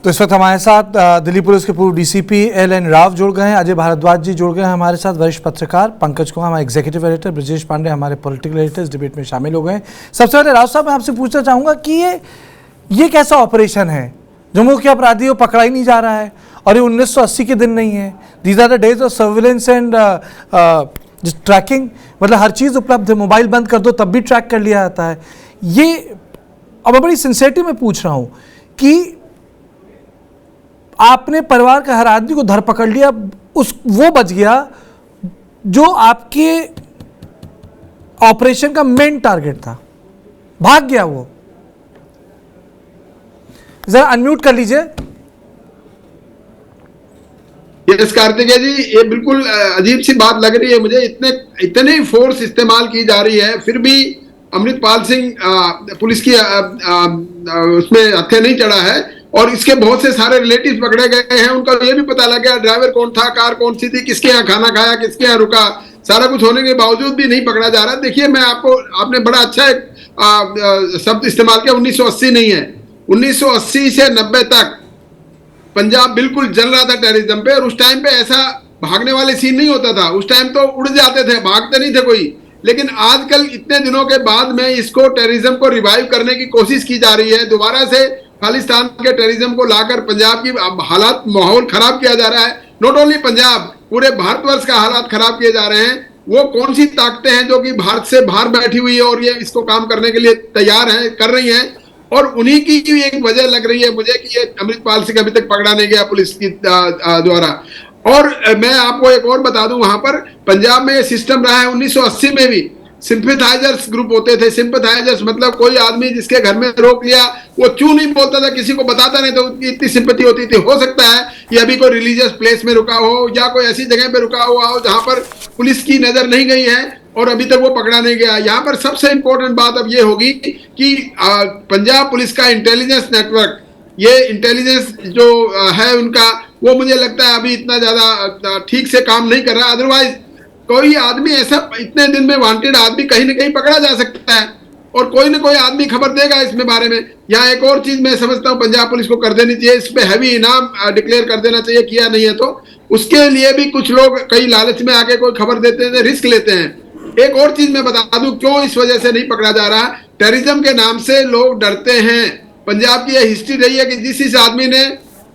तो इस वक्त हमारे साथ दिल्ली पुलिस के पूर्व डीसीपी एल.एन. राव जुड़ गए हैं, अजय भारद्वाज जी जुड़ गए हैं हमारे साथ, वरिष्ठ पत्रकार पंकज कुमार हमारे एग्जीक्यूटिव एडिटर, ब्रजेश पांडे हमारे पॉलिटिकल एडिटर इस डिबेट में शामिल हो गए हैं। सबसे पहले राव साहब मैं आपसे पूछना चाहूँगा कि ये कैसा ऑपरेशन है जो मुख्य अपराधी को पकड़ा ही नहीं जा रहा है, और ये 1980 के दिन नहीं है। These are the days of surveillance and tracking, मतलब हर चीज़ उपलब्ध है, मोबाइल बंद कर दो तब भी ट्रैक कर लिया जाता है। ये अब मैं बड़ी सिंसियरिटी में पूछ रहा हूँ कि आपने परिवार का हर आदमी को धर पकड़ लिया, वो बच गया जो आपके ऑपरेशन का मेन टारगेट था, भाग गया वो। जरा अनम्यूट कर लीजिए। यस कार्तिकेय जी, ये बिल्कुल अजीब सी बात लग रही है मुझे। इतने फोर्स इस्तेमाल की जा रही है, फिर भी अमृतपाल सिंह पुलिस की उसमें हत्या नहीं चढ़ा है, और इसके बहुत से सारे रिलेटिव्स पकड़े गए हैं। उनका ये भी पता लग गया ड्राइवर कौन था, कार कौन सी थी, किसके यहाँ खाना खाया, किसके यहाँ रुका, सारा कुछ होने के बावजूद भी नहीं पकड़ा जा रहा। देखिए, मैं आपने बड़ा अच्छा एक शब्द इस्तेमाल किया, 1980 नहीं है, 1980 से 90 तक पंजाब बिल्कुल जल रहा था टेररिज्म पे। और उस टाइम पे ऐसा भागने वाले सीन नहीं होता था, उस टाइम तो उड़ जाते थे, भागते नहीं थे कोई। लेकिन आजकल इतने दिनों के बाद में इसको टेररिज्म को रिवाइव करने की कोशिश की जा रही है, दोबारा से खालिस्तान के टेररिज्म को लाकर पंजाब की हालात, माहौल खराब किया जा रहा है। नॉट ओनली पंजाब, पूरे भारतवर्ष का हालात खराब किए जा रहे हैं। वो कौन सी ताकतें हैं जो कि भारत से बाहर बैठी हुई है और ये इसको काम करने के लिए तैयार हैं, कर रही हैं, और उन्हीं की एक वजह लग रही है मुझे कि ये अमृतपाल सिंह अभी तक पकड़ा नहीं गया पुलिस की द्वारा। और मैं आपको एक और बता दूं, वहां पर पंजाब में ये सिस्टम रहा है, 1980 में भी सिंपैथाइजर्स ग्रुप होते थे। सिंपैथाइजर्स मतलब कोई आदमी जिसके घर में रोक लिया, वो क्यों नहीं बोलता था, किसी को बताता नहीं था, उसकी इतनी सिंपैथी होती थी। हो सकता है कि अभी कोई रिलीजियस प्लेस में रुका हो या कोई ऐसी जगह पे रुका हुआ हो जहां पर पुलिस की नजर नहीं गई है और अभी तक वो पकड़ा नहीं गया। यहाँ पर सबसे इंपॉर्टेंट बात अब ये होगी कि पंजाब पुलिस का इंटेलिजेंस नेटवर्क, ये इंटेलिजेंस जो है उनका, वो मुझे लगता है अभी इतना ज्यादा ठीक से काम नहीं कर रहा। अदरवाइज कोई आदमी ऐसा इतने दिन में वांटेड आदमी कहीं ना कहीं पकड़ा जा सकता है, और कोई ना कोई आदमी खबर देगा इसमें बारे में। यहाँ एक और चीज मैं समझता हूँ पंजाब पुलिस को कर देनी चाहिए, इस पे हैवी इनाम डिक्लेयर कर देना चाहिए, किया नहीं है तो उसके लिए भी कुछ लोग कई लालच में आके कोई खबर देते हैं, रिस्क लेते हैं। एक और चीज मैं बता दूं क्यों इस वजह से नहीं पकड़ा जा रहा। टेररिज्म के नाम से लोग डरते हैं। पंजाब की यह हिस्ट्री रही है कि जिस आदमी ने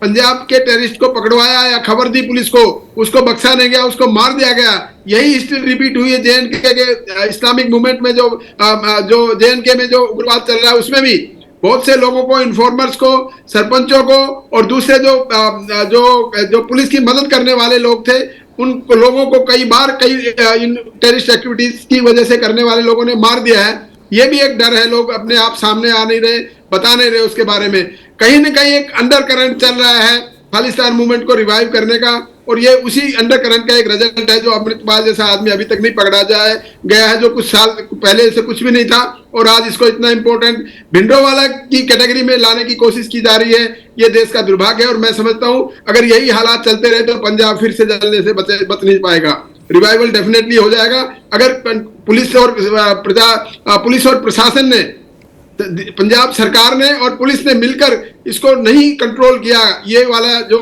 पंजाब के टेररिस्ट को पकड़वाया या खबर दी पुलिस को, उसको बख्शा नहीं गया, उसको मार दिया गया। यही हिस्ट्री रिपीट हुई है जेएनके के इस्लामिक मूवमेंट में, जो जेएनके में जो उग्रवाद चल रहा है उसमें भी बहुत से लोगों को, इन्फॉर्मर्स को, सरपंचों को और दूसरे जो पुलिस की मदद करने वाले लोग थे, उन लोगों को कई बार कई टेररिस्ट एक्टिविटीज की वजह से करने वाले लोगों ने मार दिया है। ये भी एक डर है, लोग अपने आप सामने आ नहीं रहे, बता नहीं रहे उसके बारे में। कहीं ना कहीं एक अंडर करंट चल रहा है खालिस्तान मूवमेंट को रिवाइव करने का, और ये उसी अंडर करंट का एक रिजल्ट है जो अमृतपाल जैसा आदमी अभी तक नहीं पकड़ा गया है, जो कुछ साल पहले से कुछ भी नहीं था, और आज इसको इतना इंपॉर्टेंट भिंडरोवाला की कैटेगरी में लाने की कोशिश की जा रही है। ये देश का दुर्भाग्य है, और मैं समझता हूं अगर यही हालात चलते रहे तो पंजाब फिर से जलने से बच नहीं पाएगा। रिवाइवल डेफिनेटली हो जाएगा अगर पुलिस और प्रशासन ने, पंजाब सरकार ने और पुलिस ने मिलकर इसको नहीं कंट्रोल किया, ये वाला जो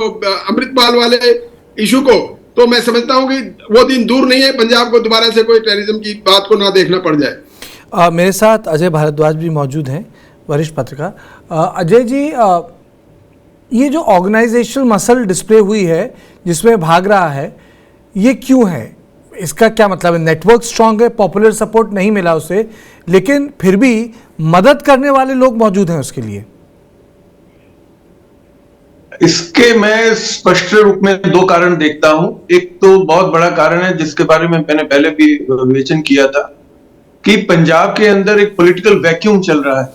अमृतपाल वाले इशू को, तो मैं समझता हूं कि वो दिन दूर नहीं है पंजाब को दोबारा से कोई टेररिज्म की बात को ना देखना पड़ जाए। मेरे साथ अजय भारद्वाज भी मौजूद हैं, वरिष्ठ पत्रकार। अजय जी, ये जो ऑर्गेनाइजेशनल मसल डिस्प्ले हुई है जिसमें भाग रहा है, ये क्यों है? इसका क्या मतलब है? नेटवर्क स्ट्रांग है, पॉपुलर सपोर्ट नहीं मिला उसे, लेकिन फिर भी मदद करने वाले लोग मौजूद हैं उसके लिए। इसके मैं स्पष्ट रूप में दो कारण देखता हूं। एक तो बहुत बड़ा कारण है जिसके बारे में मैंने पहले भी विवेचन किया था कि पंजाब के अंदर एक पॉलिटिकल वैक्यूम चल रहा है।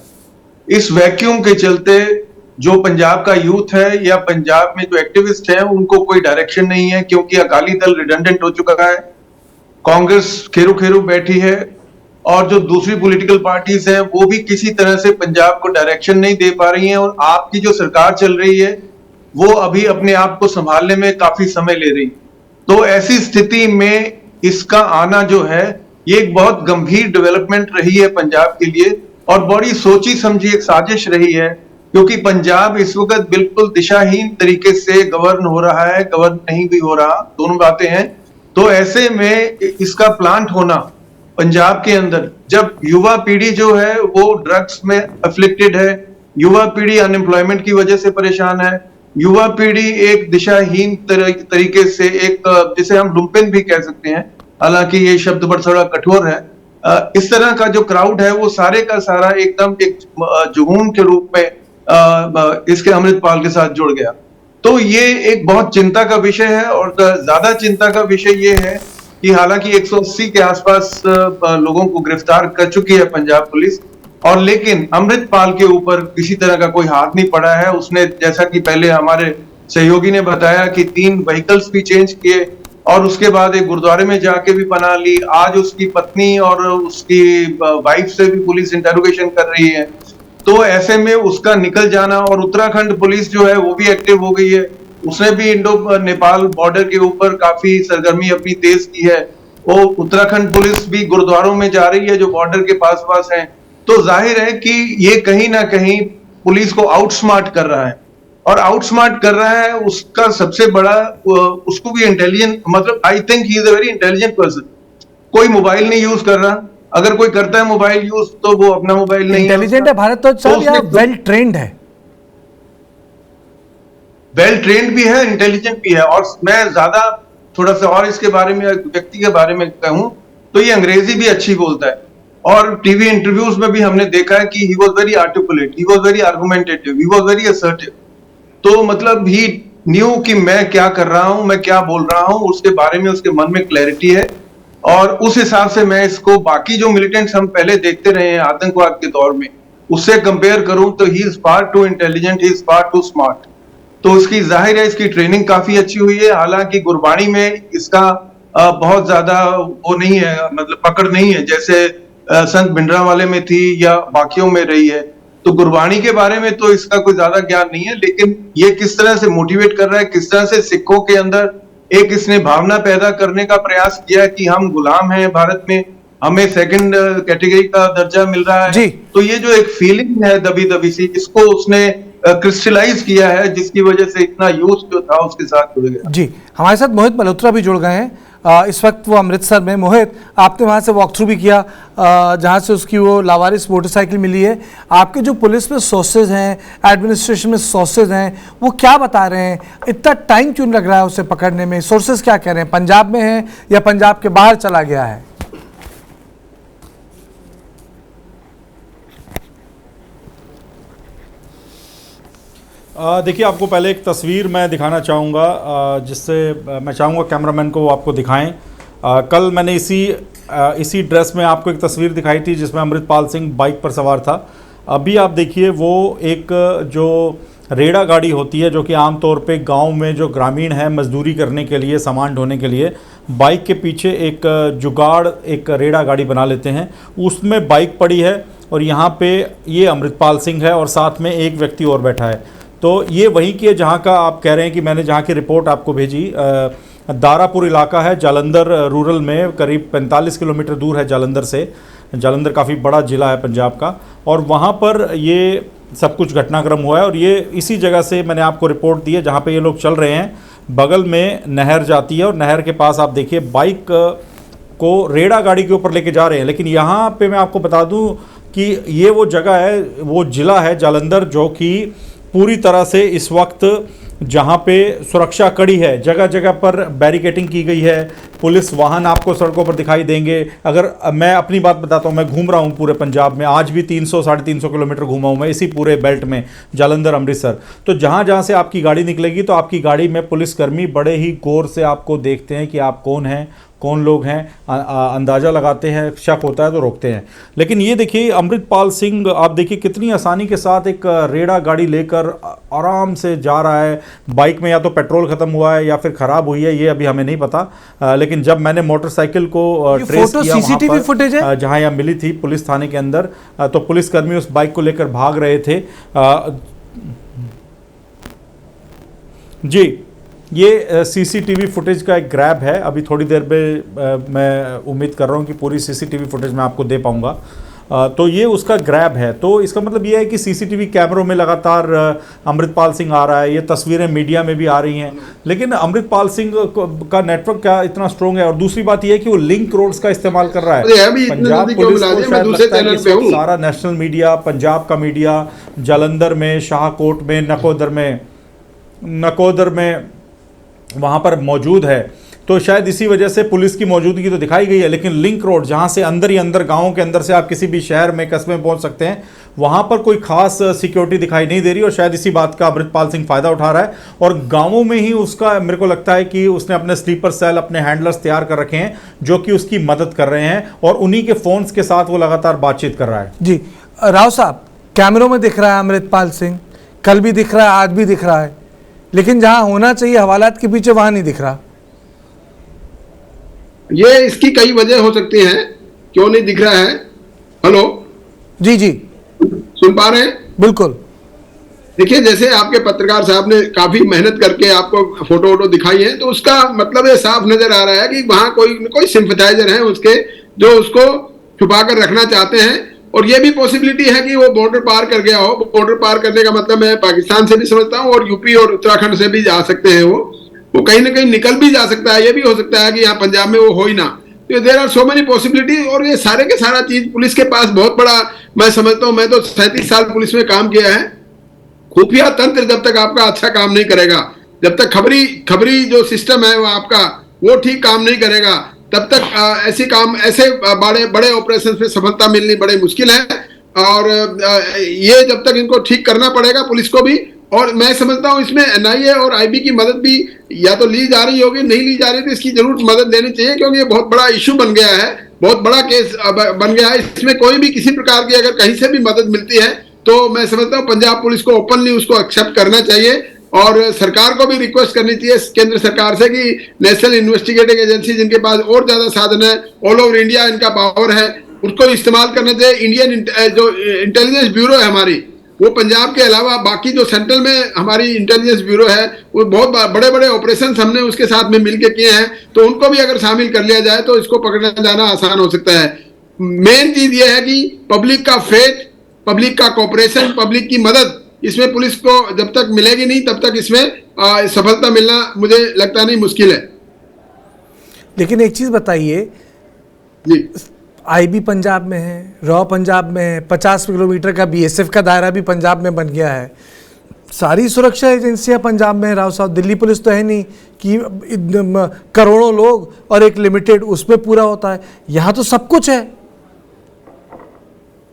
इस वैक्यूम के चलते जो पंजाब का यूथ है या पंजाब में जो एक्टिविस्ट हैं, उनको कोई डायरेक्शन नहीं है, क्योंकि अकाली दल रिडंडेंट हो चुका है, कांग्रेस खेरू खेरू बैठी है, और जो दूसरी पॉलिटिकल पार्टीज हैं वो भी किसी तरह से पंजाब को डायरेक्शन नहीं दे पा रही हैं, और आपकी जो सरकार चल रही है वो अभी अपने आप को संभालने में काफी समय ले रही। तो ऐसी स्थिति में इसका आना जो है, ये एक बहुत गंभीर डेवलपमेंट रही है पंजाब के लिए, और बड़ी सोची समझी एक साजिश रही है क्योंकि पंजाब इस वक्त बिल्कुल दिशाहीन तरीके से गवर्न हो रहा है, गवर्न नहीं भी हो रहा, दोनों बातें हैं। तो ऐसे में इसका प्लांट होना पंजाब के अंदर, जब युवा पीढ़ी जो है वो ड्रग्स में अफ्लिक्टेड है, युवा पीढ़ी अनएम्प्लॉयमेंट की वजह से परेशान है, युवा पीढ़ी एक दिशाहीन तरीके से, एक जिसे हम लुम्पेन भी कह सकते हैं, हालांकि ये शब्द बड़ा थोड़ा कठोर है, इस तरह का जो क्राउड है वो सारे का सारा एकदम एक जुनून के रूप में इसके अमृतपाल के साथ जुड़ गया। तो ये एक बहुत चिंता का विषय है। और ज्यादा चिंता का विषय ये है कि हालांकि 180 के आसपास लोगों को गिरफ्तार कर चुकी है पंजाब पुलिस, और लेकिन अमृतपाल के ऊपर किसी तरह का कोई हाथ नहीं पड़ा है। उसने, जैसा कि पहले हमारे सहयोगी ने बताया, कि 3 व्हीकल्स भी चेंज किए और उसके बाद एक गुरुद्वारे में जाके भी पनाह ली। आज उसकी पत्नी और उसकी वाइफ से भी पुलिस इंटरोगेशन कर रही है। तो ऐसे में उसका निकल जाना, और उत्तराखंड पुलिस जो है वो भी एक्टिव हो गई है, उसने भी इंडो नेपाल बॉर्डर के ऊपर काफी सरगर्मी अपनी तेज की है। वो उत्तराखंड पुलिस भी गुरुद्वारों में जा रही है जो बॉर्डर के पास पास हैं। तो जाहिर है कि ये कहीं ना कहीं पुलिस को आउटस्मार्ट कर रहा है, और आउटस्मार्ट कर रहा है उसका सबसे बड़ा, उसको भी इंटेलिजेंट, मतलब I think he is a very intelligent person. कोई मोबाइल नहीं यूज कर रहा, अगर कोई करता है मोबाइल यूज तो वो अपना मोबाइल नहीं, इंटेलिजेंट है भारत साहब, या वेल ट्रेन्ड है? वेल ट्रेन्ड भी है, इंटेलिजेंट भी है। और मैं ज्यादा थोड़ा सा और इसके बारे में, व्यक्ति के बारे में कहूं तो ये अंग्रेजी भी अच्छी बोलता है, और टीवी इंटरव्यूज में भी हमने देखा है कि he was very articulate, he was very argumentative, he was very assertive. तो मतलब ही न्यू कि मैं क्या कर रहा हूं, मैं क्या बोल रहा हूं, उसके बारे में उसके मन में क्लैरिटी है। और उस हिसाब से मैं इसको बाकी जो मिलिटेंट्स हम पहले देखते रहे हैं आतंकवाद के दौर में, उससे कंपेयर करूं तो he is far too intelligent, he is far too smart. तो इसकी जाहिर है इसकी ट्रेनिंग काफी अच्छी हुई है। हालांकि गुरबाणी में इसका बहुत ज्यादा वो नहीं है, मतलब पकड़ नहीं है, जैसे संत भिंडरांवाले में थी या बाकियों में रही है। तो गुरबाणी के बारे में तो इसका कोई ज्यादा ज्ञान नहीं है, लेकिन ये किस तरह से मोटिवेट कर रहा है, किस तरह से सिखों के अंदर एक इसने भावना पैदा करने का प्रयास किया कि हम गुलाम हैं भारत में, हमें सेकंड कैटेगरी का दर्जा मिल रहा है। तो ये जो एक फीलिंग है दबी दबी सी, इसको उसने क्रिस्टलाइज किया है, जिसकी वजह से इतना यूज जो था उसके साथ जुड़ गया। जी, हमारे साथ मोहित मल्होत्रा भी जुड़ गए हैं। इस वक्त वो अमृतसर में। मोहित, आपने वहाँ से वॉक थ्रू भी किया जहाँ से उसकी वो लावारिस मोटरसाइकिल मिली है। आपके जो पुलिस में सोर्सेज हैं, एडमिनिस्ट्रेशन में सोर्सेज हैं, वो क्या बता रहे हैं? इतना टाइम क्यों लग रहा है उसे पकड़ने में? सोर्सेज क्या कह रहे हैं? पंजाब में है या पंजाब के बाहर चला गया है? देखिए, आपको पहले एक तस्वीर मैं दिखाना चाहूँगा, जिससे मैं चाहूँगा कैमरामैन को वो आपको दिखाएं। कल मैंने इसी ड्रेस में आपको एक तस्वीर दिखाई थी जिसमें अमृतपाल सिंह बाइक पर सवार था। अभी आप देखिए, वो एक जो रेड़ा गाड़ी होती है, जो कि आमतौर पे गांव में जो ग्रामीण है मजदूरी करने के लिए, सामान ढोने के लिए, बाइक के पीछे एक जुगाड़, एक रेड़ा गाड़ी बना लेते हैं, उसमें बाइक पड़ी है। और यहाँ पे ये अमृतपाल सिंह है और साथ में एक व्यक्ति और बैठा है। तो ये वहीं की है जहाँ का आप कह रहे हैं कि मैंने जहाँ की रिपोर्ट आपको भेजी। दारापुर इलाका है जालंधर रूरल में, करीब 45 किलोमीटर दूर है जालंधर से। जालंधर काफ़ी बड़ा ज़िला है पंजाब का, और वहाँ पर ये सब कुछ घटनाक्रम हुआ है। और ये इसी जगह से मैंने आपको रिपोर्ट दी है जहाँ पे ये लोग चल रहे हैं। बगल में नहर जाती है और नहर के पास आप देखिए बाइक को रेड़ा गाड़ी के ऊपर लेके जा रहे हैं। लेकिन यहाँ पे मैं आपको बता दूँ कि ये वो जगह है, वो ज़िला है जालंधर, जो कि पूरी तरह से इस वक्त जहाँ पे सुरक्षा कड़ी है, जगह जगह पर बैरिकेटिंग की गई है। पुलिस वाहन आपको सड़कों पर दिखाई देंगे। अगर मैं अपनी बात बताता हूँ, मैं घूम रहा हूँ पूरे पंजाब में, आज भी 300-350 किलोमीटर घूमा हूँ मैं इसी पूरे बेल्ट में, जालंधर अमृतसर। तो जहाँ जहाँ से आपकी गाड़ी निकलेगी तो आपकी गाड़ी में पुलिसकर्मी बड़े ही गौर से आपको देखते हैं कि आप कौन हैं, कौन लोग हैं, अंदाज़ा लगाते हैं, शक होता है तो रोकते हैं। लेकिन ये देखिए अमृतपाल सिंह, आप देखिए कितनी आसानी के साथ एक रेड़ा गाड़ी लेकर आराम से जा रहा है। बाइक में या तो पेट्रोल ख़त्म हुआ है या फिर ख़राब हुई है, ये अभी हमें नहीं पता। लेकिन जब मैंने मोटरसाइकिल को ट्रेस किया सीसीटीवी फुटेज है जहाँ यह मिली थी पुलिस थाने के अंदर, तो पुलिसकर्मी उस बाइक को लेकर भाग रहे थे। जी, ये सीसीटीवी फुटेज का एक ग्रैब है। अभी थोड़ी देर में मैं उम्मीद कर रहा हूँ कि पूरी सीसीटीवी फुटेज मैं आपको दे पाऊँगा। तो ये उसका ग्रैब है। तो इसका मतलब ये है कि सीसीटीवी कैमरों में लगातार अमृतपाल सिंह आ रहा है, ये तस्वीरें मीडिया में भी आ रही हैं, लेकिन अमृतपाल सिंह का नेटवर्क क्या इतना स्ट्रॉन्ग है। और दूसरी बात ये है कि वो लिंक रोड्स का इस्तेमाल कर रहा है। पंजाब पुलिस को शायद लगता है कि इस वक्त सारा नेशनल मीडिया, पंजाब का मीडिया जालंधर में, शाहकोट में, नकोदर में वहाँ पर मौजूद है, तो शायद इसी वजह से पुलिस की मौजूदगी तो दिखाई गई है। लेकिन लिंक रोड जहाँ से अंदर ही अंदर, गाँव के अंदर से आप किसी भी शहर में, कस्बे में पहुँच सकते हैं, वहाँ पर कोई खास सिक्योरिटी दिखाई नहीं दे रही। और शायद इसी बात का अमृतपाल सिंह फ़ायदा उठा रहा है। और गाँवों में ही उसका, मेरे को लगता है कि उसने अपने स्लीपर सेल, अपने हैंडलर्स तैयार कर रखे हैं जो कि उसकी मदद कर रहे हैं, और उन्हीं के फ़ोन्स के साथ वो लगातार बातचीत कर रहा है। जी राव साहब, कैमरों में दिख रहा है अमृतपाल सिंह, कल भी दिख रहा है, आज भी दिख रहा है, लेकिन जहां होना चाहिए हवालात के पीछे वहां नहीं दिख रहा। ये इसकी कई वजह हो सकती हैं, क्यों नहीं दिख रहा है। हेलो जी जी, सुन पा रहे हैं? बिल्कुल। देखिए, जैसे आपके पत्रकार साहब ने काफी मेहनत करके आपको फोटो वोटो दिखाई है, तो उसका मतलब ये साफ नजर आ रहा है कि वहां कोई सिंपथाइजर है उसके, जो उसको छुपा कर रखना चाहते हैं। और ये भी पॉसिबिलिटी है कि वो बॉर्डर पार कर गया हो। बॉर्डर पार करने का मतलब मैं पाकिस्तान से भी समझता हूँ, और यूपी और उत्तराखंड से भी जा सकते हैं। वो कहीं ना कहीं निकल भी जा सकता है। ये भी हो सकता है कि यहाँ पंजाब में वो हो ही ना। तो there are so many possibility. और ये सारे के सारा चीज पुलिस के पास बहुत बड़ा, मैं समझता हूँ, मैं तो 37 साल पुलिस में काम किया है। खुफिया तंत्र जब तक आपका अच्छा काम नहीं करेगा, जब तक खबरी जो सिस्टम है वो आपका वो ठीक काम नहीं करेगा, तब तक ऐसे बड़े ऑपरेशन में सफलता मिलनी बड़ी मुश्किल है। और ये जब तक इनको ठीक करना पड़ेगा पुलिस को भी। और मैं समझता हूँ इसमें एनआईए और आईबी की मदद भी या तो ली जा रही होगी, नहीं ली जा रही तो इसकी जरूर मदद लेनी चाहिए, क्योंकि ये बहुत बड़ा इशू बन गया है, बहुत बड़ा केस बन गया है। इसमें कोई भी किसी प्रकार की अगर कहीं से भी मदद मिलती है तो मैं समझता हूँ पंजाब पुलिस को ओपनली उसको एक्सेप्ट करना चाहिए। और सरकार को भी रिक्वेस्ट करनी चाहिए केंद्र सरकार से कि नेशनल इन्वेस्टिगेटिंग एजेंसी, जिनके पास और ज्यादा साधन है, ऑल ओवर इंडिया इनका पावर है, उसको इस्तेमाल करना चाहिए। इंडियन जो इंटेलिजेंस ब्यूरो है हमारी, वो पंजाब के अलावा बाकी जो सेंट्रल में हमारी इंटेलिजेंस ब्यूरो है, वो बहुत बड़े बड़े ऑपरेशन हमने उसके साथ में मिलकर किए हैं। तो उनको भी अगर शामिल कर लिया जाए तो इसको पकड़ना जाना आसान हो सकता है। मेन चीज ये है कि पब्लिक का फेथ, पब्लिक का कोऑपरेशन, पब्लिक की मदद, इसमें पुलिस को जब तक मिलेगी नहीं तब तक इसमें सफलता मिलना मुझे लगता नहीं, मुश्किल है। लेकिन एक चीज बताइए जी, आईबी पंजाब में है, रॉ पंजाब में है, 50 किलोमीटर का बीएसएफ का दायरा भी पंजाब में बन गया है, सारी सुरक्षा एजेंसियां पंजाब में है। राव साहब, दिल्ली पुलिस तो है नहीं कि करोड़ों लोग और एक लिमिटेड उसमें पूरा होता है। यहाँ तो सब कुछ है।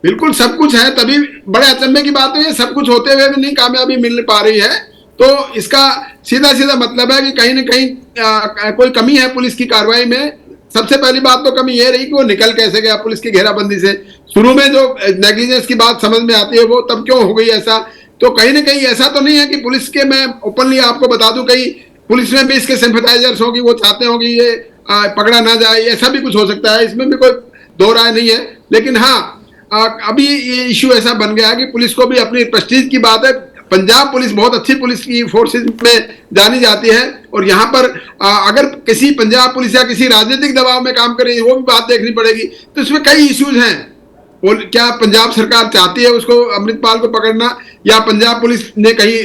बिल्कुल सब कुछ है, तभी बड़े अचंभे की बात है, ये सब कुछ होते हुए भी नहीं कामयाबी मिल पा रही है। तो इसका सीधा सीधा मतलब है कि कहीं ना कहीं कोई कमी है पुलिस की कार्रवाई में। सबसे पहली बात तो कमी ये रही कि वो निकल कैसे गया पुलिस की घेराबंदी से। शुरू में जो नेग्लिजेंस की बात समझ में आती है वो तब क्यों हो गई ऐसा। तो कहीं ना कहीं ऐसा तो नहीं है कि पुलिस के, मैं ओपनली आपको बता दूं, कहीं पुलिस में भी इसके सिंपथाइजर्स होंगी, वो चाहते होंगे ये पकड़ा ना जाए, ऐसा भी कुछ हो सकता है, इसमें भी कोई दो राय नहीं है। लेकिन हाँ, अभी ये इश्यू ऐसा बन गया है कि पुलिस को भी अपनी प्रेस्टीज की बात है। पंजाब पुलिस बहुत अच्छी पुलिस की फोर्सेज में जानी जाती है, और यहाँ पर अगर किसी पंजाब पुलिस या किसी राजनीतिक दबाव में काम कर रही है वो भी बात देखनी पड़ेगी। तो इसमें कई इश्यूज हैं। और क्या पंजाब सरकार चाहती है उसको, अमृतपाल को पकड़ना, या पंजाब पुलिस ने कहीं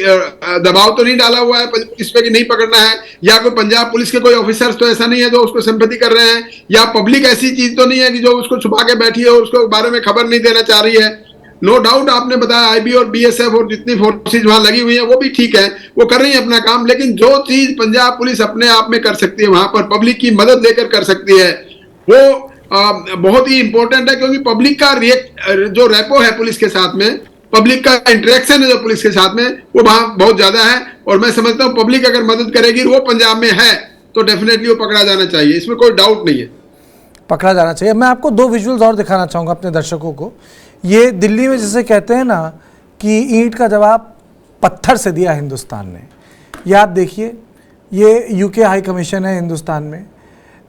दबाव तो नहीं डाला हुआ है पुलिस पे कि नहीं पकड़ना है, या कोई पंजाब पुलिस के कोई ऑफिसर्स तो ऐसा नहीं है जो उसको सिंपैथी कर रहे हैं, या पब्लिक ऐसी चीज तो नहीं है कि जो उसको छुपा के बैठी है और उसको बारे में खबर नहीं देना चाह रही है। नो डाउट आपने बताया आईबी और बीएसएफ और जितनी फोर्सेज वहां लगी हुई है वो भी ठीक है, वो कर रही है अपना काम। लेकिन जो चीज पंजाब पुलिस अपने आप में कर सकती है, वहां पर पब्लिक की मदद लेकर कर सकती है, वो बहुत ही इंपॉर्टेंट है। क्योंकि पब्लिक का जो रेपो है पुलिस के साथ में, पब्लिक का इंटरेक्शन है जो पुलिस के साथ में, वो वहां बहुत ज्यादा है। और मैं समझता हूँ पब्लिक अगर मदद करेगी, वो पंजाब में है, तो डेफिनेटली वो पकड़ा जाना चाहिए, इसमें कोई डाउट नहीं है, पकड़ा जाना चाहिए। मैं आपको दो विजुअल्स और दिखाना चाहूँगा अपने दर्शकों को। ये दिल्ली में जैसे कहते हैं ना कि ईंट का जवाब पत्थर से दिया हिंदुस्तान ने, ये आप देखिए, ये यूके हाई कमीशन है हिंदुस्तान में।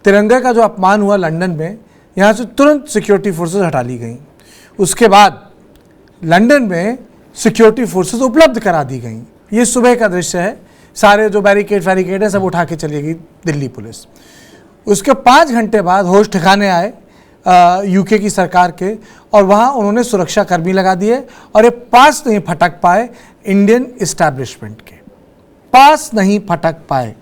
तिरंगे का जो अपमान हुआ लंदन में, यहाँ से तुरंत सिक्योरिटी फोर्सेस हटा ली गई। उसके बाद लंदन में सिक्योरिटी फोर्सेस उपलब्ध करा दी गई। ये सुबह का दृश्य है, सारे जो बैरिकेड है सब उठा के चली गई दिल्ली पुलिस। उसके 5 घंटे बाद होश ठिकाने आए, यूके की सरकार के, और वहाँ उन्होंने सुरक्षा कर्मी लगा दिए और ये पास नहीं फटक पाए इंडियन इस्टेब्लिशमेंट के, पास नहीं फटक पाए।